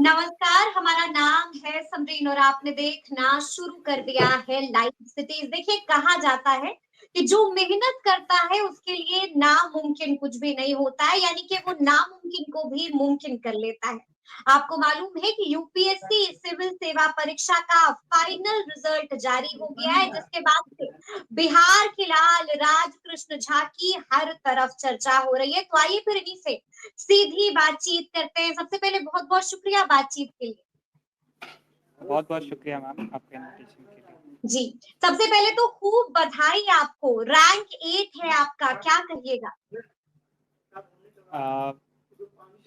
नमस्कार, हमारा नाम है समरीन और आपने देखना शुरू कर दिया है लाइव सिटीज। देखिए कहा जाता है कि जो मेहनत करता है उसके लिए नामुमकिन कुछ भी नहीं होता है, यानी कि वो नामुमकिन को भी मुमकिन कर लेता है। आपको मालूम है कि यूपीएससी सिविल सेवा परीक्षा का फाइनल रिजल्ट जारी हो गया है, जिसके बाद से बिहार के लाल राजकृष्ण झा की हर तरफ चर्चा हो रही है। तो आइए फिर इन्हीं से सीधी बातचीत करते हैं। सबसे पहले बहुत-बहुत शुक्रिया बातचीत के लिए। बहुत-बहुत शुक्रिया मैम आपके इनविटेशन के लिए। जी, सबसे पहले तो खूब बधाई आपको। रैंक 8 है आपका, क्या कहिएगा?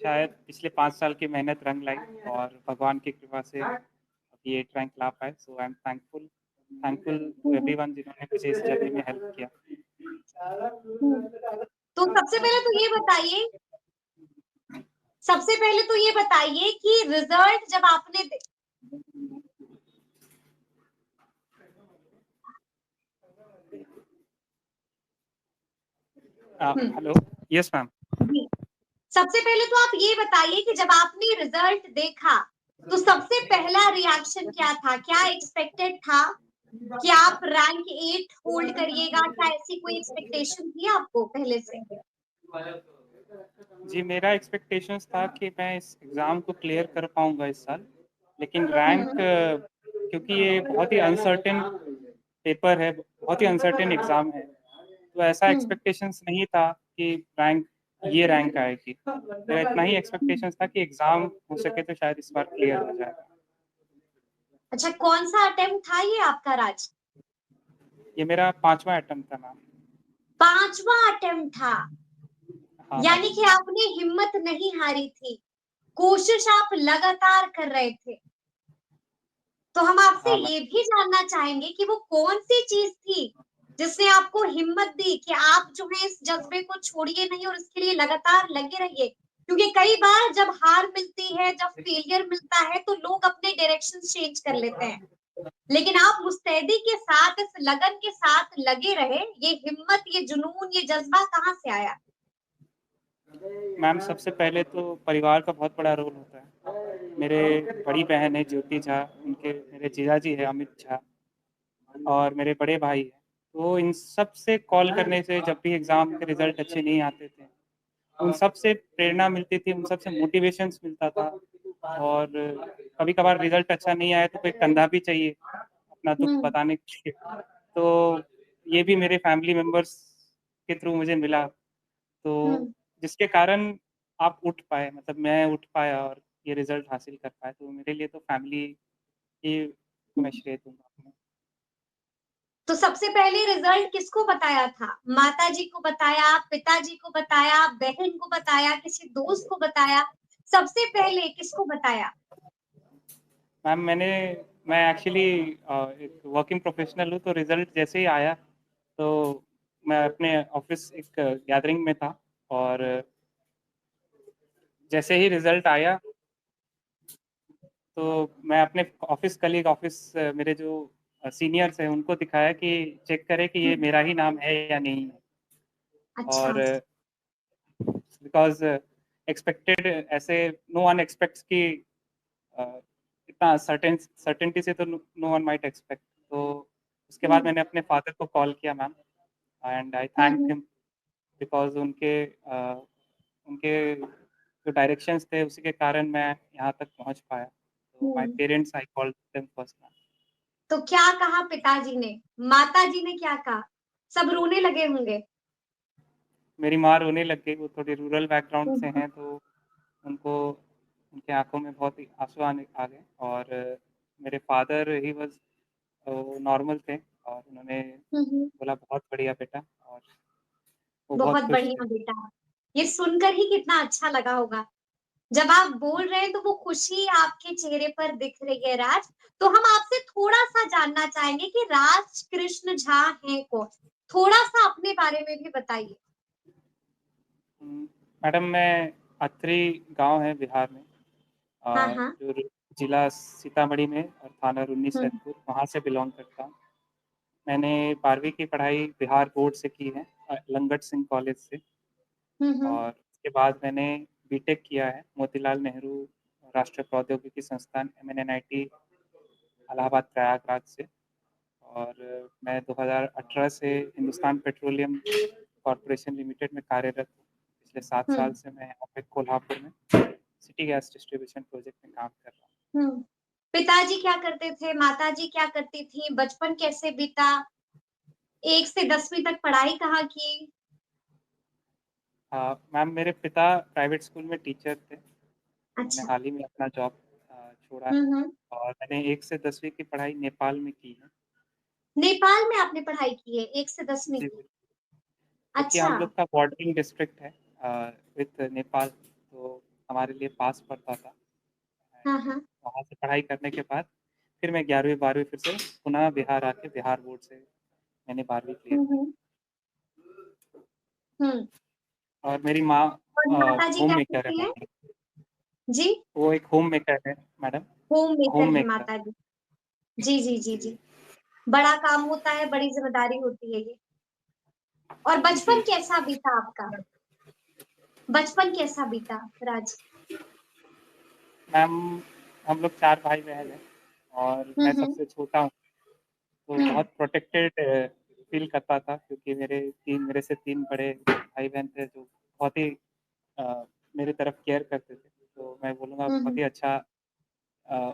शायद पिछले 5 साल की मेहनत रंग लाई और भगवान की कृपा से अभी 8 रैंक ला पाए। So I am thankful to हुँ, एवरीवन जिन्होंने मुझे इस जर्नी में हेल्प किया। हुँ। तो सबसे पहले तो ये बताइए कि रिजल्ट जब आपने दे हुँ, हेलो, यस मैम। जी। सबसे पहले तो आप ये बताइए कि जब आपने रिजल्ट देखा, तो सबसे पहला रिएक्शन क्या था? क्या एक्सपेक्टेड था कि आप रैंक 8 होल्ड करिएगा? क्या ऐसी कोई एक्सपेक्टेशन थी आपको पहले से? जी, मेरा एक्सपेक्टेशंस था कि मैं इस एग्ज़ाम को क्लियर कर पाऊँगा इस साल, लेकिन रैंक हुँ, क्योंकि ये बहुत ही अनसर्टेन पेपर है, बहुत ही अनसर्टेन एग्ज़ाम है, तो ऐसा हुँ, एक्सपेक्टेशंस नहीं था कि ये रैंक आएगी। मेरा इतना ही हुँ। एक्सपेक्टेशंस था कि एग्ज़ाम हो सके तो शायद इस बार क्लियर हो जाए। अच्छा, कौन-सा अटेम्प्ट था ये आपका राज? ये मेरा 5वाँ अटेम्प्ट था मैम। 5वां अटेम्प्ट था, हाँ मैम। यानी कि आपने हिम्मत नहीं हारी थी, कोशिश आप लगातार कर रहे थे। तो हम आपसे हाँ मैम। ये भी जानना चाहेंगे कि वो कौन-सी चीज़ थी, जिसने आपको हिम्मत दी कि आप जो है इस जज़्बे को छोड़िए नहीं और इसके लिए लगातार लगे रहिए? क्योंकि कई बार जब हार मिलती है, जब फेलियर मिलता है, तो लोग अपने डायरेक्शन चेंज कर लेते हैं। लेकिन आप मुस्तैदी के साथ, इस लगन के साथ लगे रहे। ये हिम्मत, ये जुनून, ये जज़्बा कहाँ से आया? मैम सबसे पहले तो परिवार का बहुत बड़ा रोल होता है। मेरे बड़ी बहन है ज्योति झा, उनके मेरे जीजाजी हैं अमित झा और मेरे बड़े भाई हैं। तो इन सब से कॉल करने से जब भी एग्ज़ाम के रिज़ल्ट अच्छे नहीं आते थे, उन सब से प्रेरणा मिलती थी, उन सब से मोटिवेशंस मिलता था और कभी-कभार रिज़ल्ट अच्छा नहीं आया तो कोई कंधा भी चाहिए अपना दुःख हुँ, बताने के लिए। तो ये भी मेरे फैमिली मेंबर्स के थ्रू मुझे मिला, तो हुँ। जिसके कारण आप उठ पाए, मतलब मैं उठ पाया और ये रिज़ल्ट हासिल कर पाया। तो मेरे लिए तो फैमिली ही को मैं श्रेय दूँगा अपना। तो सबसे पहले रिज़ल्ट किसको बताया था? माताजी को बताया, पिताजी को बताया, बहन को बताया, किसी दोस्त को बताया? सबसे पहले किसको बताया? मैम मैं एक्चुअली एक वर्किंग प्रोफ़ेशनल हूँ, तो रिज़ल्ट जैसे ही आया, तो मैं अपने ऑफ़िस एक गैदरिंग में था और जैसे ही रिज़ल्ट आया, तो मैं अपने मेरे जो सीनियर्स हैं, उनको दिखाया कि चेक करें कि ये हुँ, मेरा ही नाम है या नहीं है अच्छा। और बिकॉज़ एक्सपेक्टेड ऐसे नो वन एक्सपेक्ट्स कि अ, इतना सर्टेनिटी से तो नो वन माइट एक्सपेक्ट। तो उसके बाद हुँ, मैंने अपने फादर को कॉल किया ma'am and I hmm, thanked hmm, him because उनके जो डायरेक्शंस थे उसी के कारण मैं यहाँ तक पहुँच पाया। तो my hmm. Parents I called them first ma'am. तो क्या कहा पिताजी ने? माताजी ने क्या कहा? सब रोने लगे होंगे। मेरी माँ रोने लग गई, वो थोड़ी रूरल बैकग्राउंड हुँ, से हुँ, हैं, तो उनको उनकी आँखों में बहुत ही आँसू आने आ गए और मेरे फादर ही वाज़ वो नॉर्मल थे और उन्होंने हुँ, हुँ। बोला बहुत बढ़िया बेटा और वो बहुत बहुत खुश थे। बढ़िया बेटा। ये सुनकर ही कितना अच्छा लगा होगा। जब आप बोल रहे हैं तो वो खुशी आपके चेहरे पर दिख रही है राज। तो हम आपसे थोड़ा-सा जानना चाहेंगे कि राज कृष्ण झा हैं कौन? थोड़ा-सा अपने बारे में भी बताइए। मैडम मैं अत्री गाँव है बिहार में हाँ, हाँ। जो जिला सीतामढ़ी में और थाना रून्नी हुँ, सैदपुर वहाँ से बिलॉन्ग करता हूँ। मैंने 12वीं की पढ़ाई बिहार बोर्ड से की है लंगट सिंह कॉलेज से हुँ, हुँ। और उसके बाद मैंने बीटेक किया है मोतीलाल नेहरू राष्ट्रीय प्रौद्योगिकी संस्थान MNNIT इलाहाबाद प्रयागराज से। और मैं 2018 से हिंदुस्तान पेट्रोलियम कॉर्पोरेशन लिमिटेड में कार्यरत हूँ। पिछले 7 साल हम्म। से मैं यहाँ पे कोल्हापुर में सिटी गैस डिस्ट्रीब्यूशन प्रोजेक्ट में काम कर रहा हूँ। पिताजी क्या करते थे, माताजी क्या करती थी, बचपन कैसे बीता, 1 से 10वीं तक पढ़ाई कहाँ की? मैम मेरे पिता प्राइवेट स्कूल में टीचर थे। उन्होंने अच्छा। हाल ही में अपना जॉब छोड़ा है। हम्म। और मैंने 1 से 10वीं की पढ़ाई नेपाल में की है। नेपाल में आपने पढ़ाई की है 1 से 10वीं जी, की? क्योंकि अच्छा। हम लोग का बॉर्डरिंग डिस्ट्रिक्ट है विद नेपाल, तो हमारे लिए पास पड़ता था। हाँ हाँ। वहाँ से पढ़ाई करने के बाद फिर मैं 11वीं 12वीं फिर से पुनः बिहार आके बिहार बोर्ड से मैंने 12वीं क्लियर की। हम्म। हम्म। और मेरी माँ और माताजी होम क्या मेकर है करती है? मैडम। जी। वो एक होम मेकर है मैडम। होम होम मेकर है मेकर। माताजी। जी जी जी जी, जी। बड़ा काम होता है, बड़ी जिम्मेदारी होती है ये। और बचपन जी। कैसा बीता आपका? बचपन कैसा बीता, राज? मैम हम लोग 4 भाई बहन हैं और मैं हम्म। सबसे छोटा हूँ। तो हम्म। बहुत प्रोटेक्टेड फील करता था, क्योंकि मेरे से 3 बड़े भाई बहन थे जो बहुत ही अ, मेरी तरफ केयर करते थे। तो मैं बोलूँगा बहुत हम्म। ही अच्छा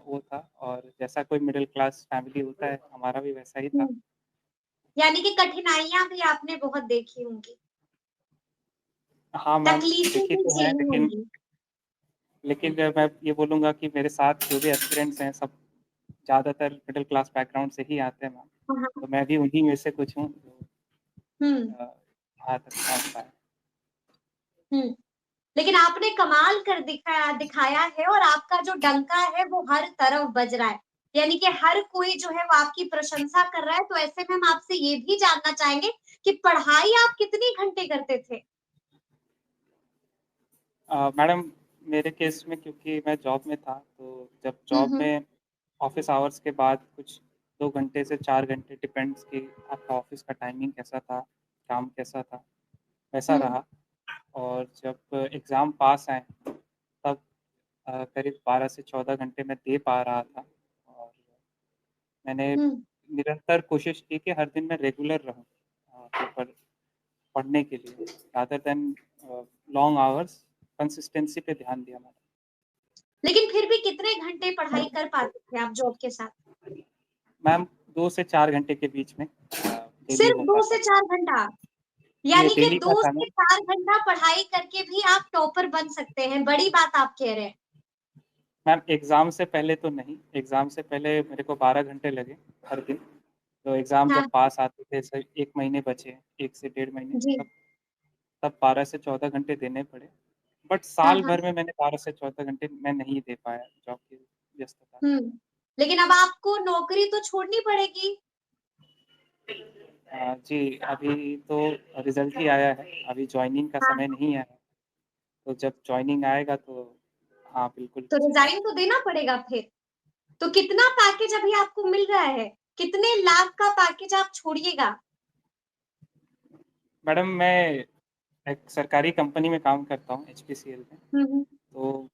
वो था। और जैसा कोई मिडिल क्लास फैमिली होता है, हमारा भी वैसा ही था। हम्म। यानी कि कठिनाइयां भी आपने बहुत देखी होंगी, हाँ मैम, तकलीफें देखी भी तो है, झेली लेकिन होंगी। मैं ये बोलूँगा कि मेरे साथ जो भी एस्पिरेंट्स हैं, सब ज़्यादातर मिडिल क्लास बैकग्राउंड से ही आते हैं मैम। हाँ। तो मैं भी उन्हीं में से कुछ हूँ जो हम्म। यहाँ तक पहुँच पाए। हम्म। लेकिन आपने कमाल कर दिखाया है, और आपका जो डंका है वो हर तरफ बज रहा है। यानी कि हर कोई जो है वो आपकी प्रशंसा कर रहा है। तो ऐसे में हम आपसे ये भी जानना चाहेंगे कि पढ़ाई आप कितनी घंटे करते थे? मैडम मेरे केस में, क्योंकि मैं जॉब में था, तो जब जॉब हम्म। में ऑफ़िस आवर्स के बाद कुछ 2 घंटे से 4 घंटे, डिपेंड्स कि आपका ऑफ़िस का टाइमिंग कैसा था, काम कैसा था, वैसा हम्म। रहा। और जब एग्ज़ाम पास आए, तब करीब 12 से 14 घंटे मैं दे पा रहा था। और मैंने हम्म। निरंतर कोशिश की कि हर दिन मैं रेगुलर रहूँ पेपर पढ़ने के लिए, rather than long hours. Consistency पे ध्यान दिया मैंने। लेकिन फिर भी कितने घंटे पढ़ाई कर पाते थे आप जॉब के साथ? मैम 2 से 4 घंटे के बीच में डेली सिर्फ हो दो पाता से था। चार घंटा ये यानी कि डेली का दो था से मैम। चार घंटा पढ़ाई करके भी आप टॉपर बन सकते हैं, बड़ी बात आप कह रहे हैं। मैम एग्ज़ाम से पहले तो नहीं, एग्ज़ाम से पहले मेरे को 12 घंटे लगे हर दिन। तो एग्ज़ाम हाँ। जब पास आते थे, सर 1 महीने बचे, 1 से डेढ़ महीने, जी। तब 12 से 14 घंटे देने पड़े। बट हाँ साल हाँ। भर में मैंने 12 से 14 घंटे मैं नहीं दे पाया जॉब की व्यस्तता। लेकिन अब आपको नौकरी तो छोड़नी पड़ेगी। जी, अभी तो रिज़ल्ट ही आया है, अभी जॉइनिंग का समय हाँ। नहीं आया है। तो जब जॉइनिंग आएगा तो हाँ, बिल्कुल तो चेंज। रिजाइन तो देना पड़ेगा फिर। तो कितना पैकेज अभी आपको मिल रहा है? कितने लाख का पैकेज आप छोड़िएगा? मैडम मैं एक सरकारी कंपनी में काम करता हूँ, एचपीसीएल में। हम्म। तो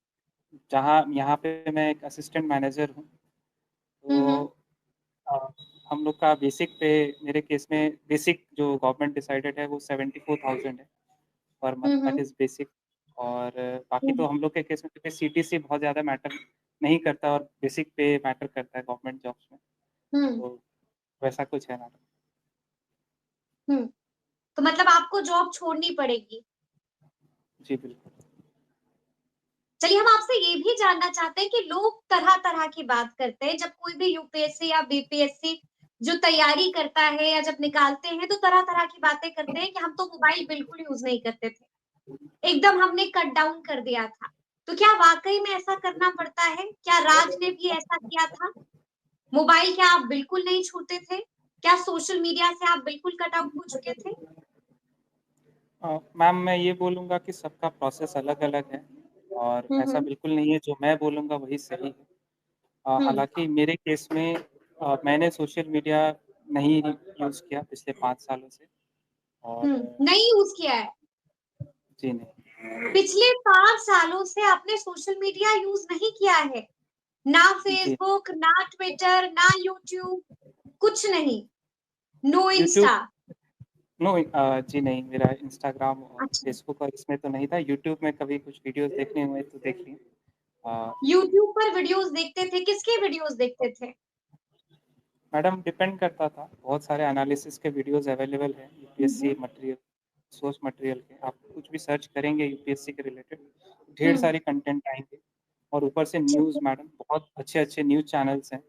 जहाँ यहाँ पे मैं एक असिस्टेंट मैनेजर हूँ। तो हम्म। अ, हम लोग का बेसिक पे, मेरे केस में बेसिक जो गवर्नमेंट डिसाइडेड है वो 74,000 है per month, that hmm. Is basic. और बाकी तो हम्म। हम लोग के केस में, क्योंकि सीटीसी बहुत ज़्यादा मैटर नहीं करता और बेसिक पे मैटर करता है गवर्नमेंट जॉब्स में। हम्म। तो वैसा कुछ है मैडम। हम्म। तो मतलब आपको जॉब छोड़नी पड़ेगी। जी, बिल्कुल। चलिए, हम आपसे ये भी जानना चाहते हैं कि लोग तरह-तरह की बात करते हैं। जब कोई भी यूपीएससी या बीपीएससी जो तैयारी करता है या जब निकालते हैं, तो तरह-तरह की बातें करते हैं कि हम तो मोबाइल बिल्कुल यूज़ नहीं करते थे। एकदम हमने कट डाउन कर दिया था। तो क्या वाक़ई में ऐसा करना पड़ता है? क्या राज ने भी ऐसा किया था? मोबाइल क्या आप बिल्कुल नहीं छूते थे? क्या सोशल मीडिया से आप बिल्कुल कट आउट हो चुके थे? मैम मैं ये बोलूँगा कि सबका प्रोसेस अलग-अलग है और हुँ, ऐसा हुँ। बिल्कुल नहीं है जो मैं बोलूँगा वही सही है। हुँ। हालाँकि मेरे केस में मैंने सोशल मीडिया नहीं यूज़ किया पिछले 5 सालों से। और हुँ। नहीं यूज़ किया है। जी नहीं। पिछले 5 सालों से आपने सोशल मीडिया यूज़ नहीं किया है। ना जी, फ़ेसबुक, ना ट्विटर, ना यूट्यूब, कुछ नहीं। No YouTube Insta. नो जी नहीं, मेरा इंस्टाग्राम और अच्छा। फ़ेसबुक और इसमें तो नहीं था। यूट्यूब में कभी कुछ वीडियोज़ देखने हुए तो देख लिए। अ, यूट्यूब पर वीडियोज़ देखते थे, किसके वीडियोज़ देखते थे? मैडम डिपेंड करता था, बहुत सारे एनालिसिस के वीडियोज़ अवेलेबल हैं, हुँ, यूपीएससी हुँ। मटेरियल, सोर्स मटेरियल के। आप कुछ भी सर्च करेंगे यूपीएससी के रिलेटेड, ढेर हुँ, सारी कंटेंट आएँगे और ऊपर से ठीक न्यूज़ है। मैडम बहुत अच्छे-अच्छे न्यूज़ चैनल्स हैं,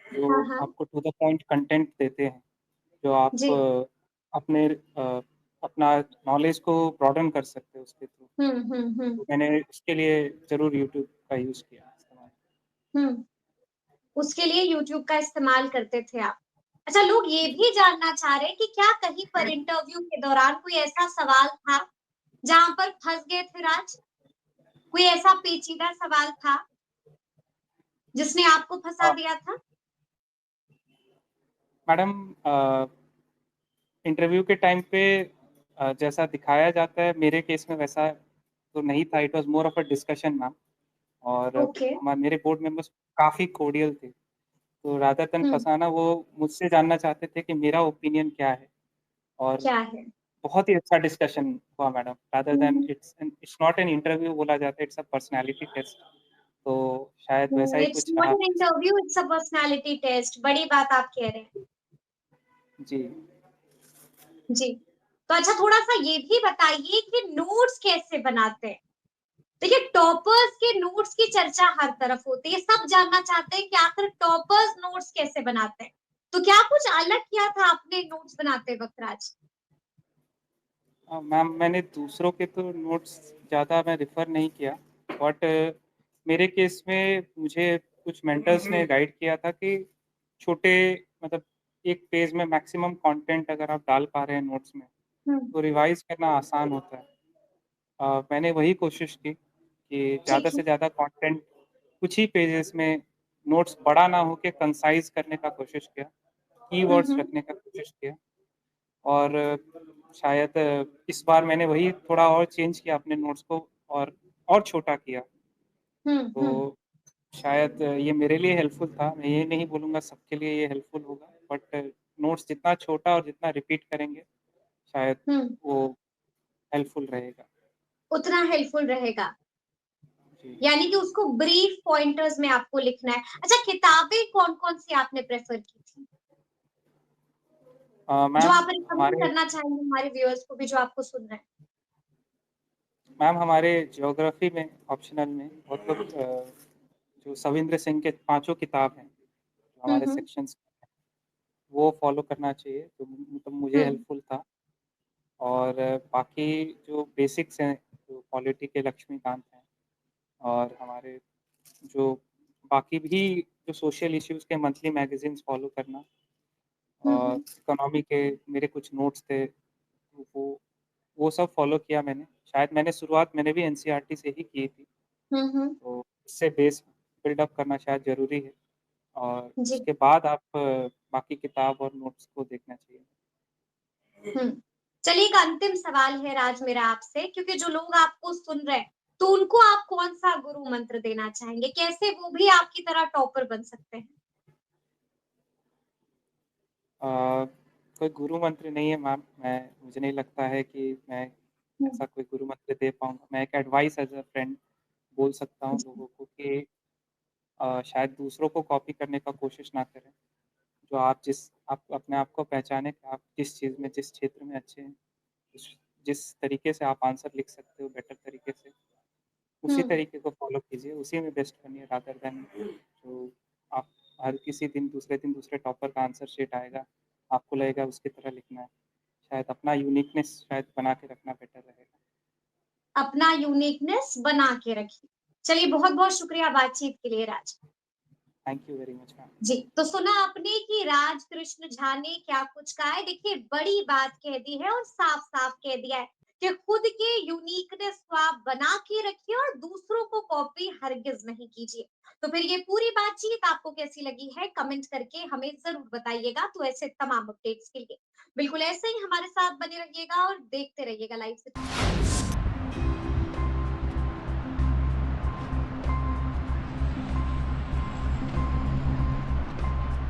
हाँ, जो हाँ। आपको टू द पॉइंट कंटेंट देते हैं, जो आप जी। अपने अपना नॉलेज को ब्रॉडेन कर सकते हो उसके थ्रू। हुँ, हुँ, हुँ, तो मैंने उसके लिए ज़रूर यूट्यूब का यूज़ किया इस्तेमाल। हुँ। उसके लिए यूट्यूब का इस्तेमाल करते थे आप। अच्छा, लोग ये जी। भी जानना चाह रहे हैं कि क्या कहीं पर इंटरव्यू के दौरान कोई ऐसा सवाल था, जहाँ पर फँस गए थे राज? कोई ऐसा पेचीदा सवाल था, जिसने आपको फँसा हाँ, दिया था? मैडम इंटरव्यू के टाइम पे जैसा दिखाया जाता है मेरे केस में वैसा तो नहीं था, it was more of a discussion ma'am और ओके। मेरे बोर्ड मेंबर्स काफ़ी कोर्डियल थे। तो रादर देन हुँ, फँसाना वो मुझसे जानना चाहते थे कि मेरा ओपिनियन क्या है और क्या है? बहुत ही अच्छा डिस्कशन हुआ madam. Rather hmm, then hmm. It's not an interview बोला जाता है, इट्स अ पर्सनैलिटी टेस्ट। तो शायद वैसा ही इट्स कुछ नॉट रहा। An interview, it's a personality test. बड़ी बात आप कह रहे हैं। जी। जी। तो अच्छा, थोड़ा-सा ये भी बताइए कि नोट्स कैसे बनाते हैं? देखिए, टॉपर्स के नोट्स की चर्चा हर तरफ होती है। सब जानना चाहते हैं कि आखिर टॉपर्स नोट्स कैसे बनाते हैं? तो क्या कुछ अलग किया था आपने नोट्स बनाते वक़्त राज? मैम मैंने दूसरों के तो नोट्स ज़्यादा मैं रेफ़र नहीं किया, बट मेरे केस में मुझे कुछ मेंटर्स ने गाइड किया था कि छोटे मतलब एक पेज में मैक्सिमम कंटेंट अगर आप डाल पा रहे हैं नोट्स में, हुँ, तो रिवाइज़ करना आसान होता है। मैंने वही कोशिश की कि ज़्यादा ठीक है। से ज़्यादा कंटेंट कुछ ही पेजेज़ में नोट्स बड़ा ना हो के कंसाइज़ करने का कोशिश किया, हुँ, कीवर्ड्स हुँ। रखने का कोशिश किया। और शायद इस बार मैंने वही थोड़ा और चेंज किया अपने नोट्स को और छोटा किया। हुँ, हुँ, तो शायद ये मेरे लिए हेल्पफुल था। मैं ये नहीं बोलूँगा सबके लिए ये हेल्पफुल होगा, बट नोट्स जितना छोटा और जितना रिपीट करेंगे, शायद हुँ। वो हेल्पफुल रहेगा। उतना हेल्पफुल रहेगा। जी। यानी कि उसको ब्रीफ पॉइंटर्स में आपको लिखना है। अच्छा, किताबें कौन-कौन सी आपने प्रेफ़र की थी? जो मैम आप रिकमेंड हमारे करना चाहेंगे हमारे व्यूअर्स को भी जो आपको सुन रहे हैं? हमारे ज्योग्राफ़ी में ऑप्शनल में बहुत लोग जो सविंद्र सिंह के पाँचों किताब हैं, जो हुँ, हमारे हुँ। सेक्शंस वो फ़ॉलो करना चाहिए, तो मतलब मुझे हुँ, हेल्पफुल था। और बाकी जो बेसिक्स हैं, जो पॉलिटी के लक्ष्मीकांत हैं और हमारे जो बाकी भी जो सोशल इश्यूज़ के मंथली मैगज़ीन्स फ़ॉलो करना हुँ, और हुँ। इकोनॉमी के मेरे कुछ नोट्स थे, तो वो सब फ़ॉलो किया मैंने। शायद शुरुआत मैंने भी एनसीईआरटी से ही की थी, हुँ, हुँ। तो इससे बेस बिल्डअप करना शायद ज़रूरी है और जी। उसके बाद आप बाकी किताब और नोट्स को देखना चाहिए। हुँ। चलिए, एक अंतिम सवाल है राज मेरा आपसे, क्योंकि जो लोग आपको सुन रहे हैं, तो उनको आप कौन-सा गुरु मंत्र देना चाहेंगे? कैसे वो भी आपकी तरह टॉपर बन सकते हैं? अ, कोई गुरु मंत्र नहीं है मैम, मुझे नहीं लगता है कि मैं हुँ, ऐसा कोई गुरु मंत्र दे पाऊँगा। मैं एक एडवाइस एज़ अ फ्रेंड बोल सकता हूँ जी। लोगों को कि शायद दूसरों को कॉपी करने का कोशिश ना करें। जो आप अपने आप को पहचानें कि आप किस चीज़ में, जिस क्षेत्र में अच्छे हैं, जिस जिस तरीके से आप आंसर लिख सकते हो बेटर तरीके से, हुँ, उसी तरीके को फ़ॉलो कीजिए, उसी में बेस्ट बनिए रादर देन जो आप हर किसी दिन दूसरे टॉपर का आंसर शीट आएगा, आपको लगेगा उसकी तरह लिखना है। शायद अपना यूनिकनेस शायद बना के रखना बेटर रहेगा। अपना यूनिकनेस बना के रखिए। चलिए, बहुत-बहुत शुक्रिया बातचीत के लिए Raj. Thank you very much ma'am. जी, तो सुना आपने कि राज कृष्ण झा ने क्या कुछ कहा है। देखिए, बड़ी बात कह दी है और साफ-साफ कह दिया है कि खुद के यूनिकनेस को आप बना के रखिए और दूसरों को कॉपी हरगिज़ नहीं कीजिए। तो फिर ये पूरी बातचीत आपको कैसी लगी है, कमेंट करके हमें ज़रूर बताइएगा। तो ऐसे तमाम अपडेट्स के लिए बिल्कुल ऐसे ही हमारे साथ बने रहिएगा और देखते रहिएगा लाइव सिटी।